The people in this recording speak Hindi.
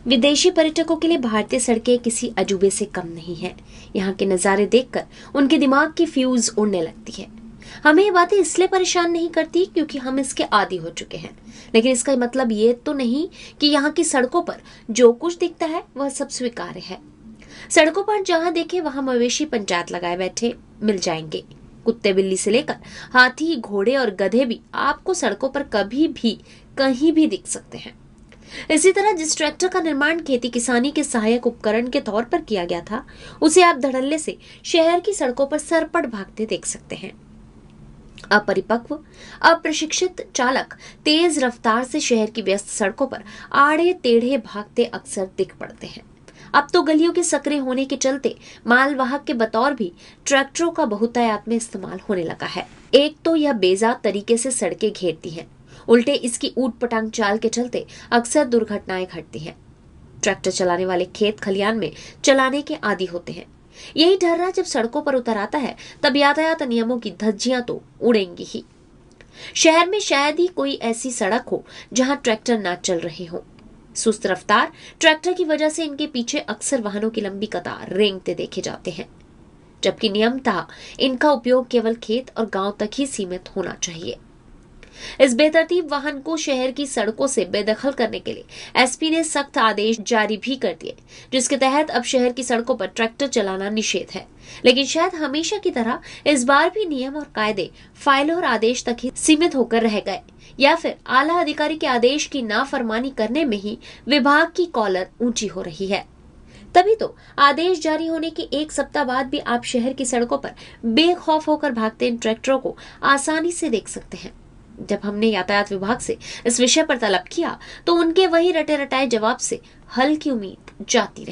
विदेशी पर्यटकों के लिए भारतीय सड़कें किसी अजूबे से कम नहीं है। यहाँ के नजारे देखकर उनके दिमाग की फ्यूज उड़ने लगती है। हमें ये बातें इसलिए परेशान नहीं करती क्योंकि हम इसके आदी हो चुके हैं, लेकिन इसका मतलब ये तो नहीं कि यहाँ की सड़कों पर जो कुछ दिखता है वह सब स्वीकार्य है। सड़कों पर जहाँ देखे वहाँ मवेशी पंचायत लगाए बैठे मिल जाएंगे। कुत्ते बिल्ली से लेकर हाथी घोड़े और गधे भी आपको सड़कों पर कभी भी कहीं भी दिख सकते हैं। इसी तरह जिस ट्रैक्टर का निर्माण खेती किसानी के सहायक उपकरण के तौर पर किया गया था, उसे आप धड़ल्ले से शहर की सड़कों पर सरपट भागते देख सकते हैं। अपरिपक्व अप्रशिक्षित चालक तेज रफ्तार से शहर की व्यस्त सड़कों पर आड़े टेढ़े भागते अक्सर दिख पड़ते हैं। अब तो गलियों के सक्रिय होने के चलते मालवाहक के बतौर भी ट्रैक्टरों का बहुतायत में इस्तेमाल होने लगा है। एक तो यह बेजात तरीके से सड़कें घेरती हैं, उल्टे इसकी ऊट पटांग चाल के चलते अक्सर दुर्घटनाएं घटती हैं। ट्रैक्टर चलाने वाले खेत खलियान में चलाने के आदी होते हैं। यही ढर्रा जब सड़कों पर उतर आता है तब यातायात नियमों की धज्जियां तो उड़ेंगी ही। शहर में शायद ही कोई ऐसी सड़क हो जहां ट्रैक्टर ना चल रहे हो। सुस्त रफ्तार ट्रैक्टर की वजह से इनके पीछे अक्सर वाहनों की लंबी कतार रेंगते देखे जाते हैं, जबकि नियमतः इनका उपयोग केवल खेत और गांव तक ही सीमित होना चाहिए। इस बेतरतीब वाहन को शहर की सड़कों से बेदखल करने के लिए एसपी ने सख्त आदेश जारी भी कर दिए, जिसके तहत अब शहर की सड़कों पर ट्रैक्टर चलाना निषेध है। लेकिन शायद हमेशा की तरह इस बार भी नियम और कायदे फाइलों और आदेश तक ही सीमित होकर रह गए, या फिर आला अधिकारी के आदेश की नाफरमानी करने में ही विभाग की कॉलर ऊंची हो रही है। तभी तो आदेश जारी होने के एक सप्ताह बाद भी आप शहर की सड़कों पर बेखौफ होकर भागते इन ट्रैक्टरों को आसानी से देख सकते हैं। जब हमने यातायात विभाग से इस विषय पर तलब किया तो उनके वही रटे रटाए जवाब से हल्की उम्मीद जाती रही।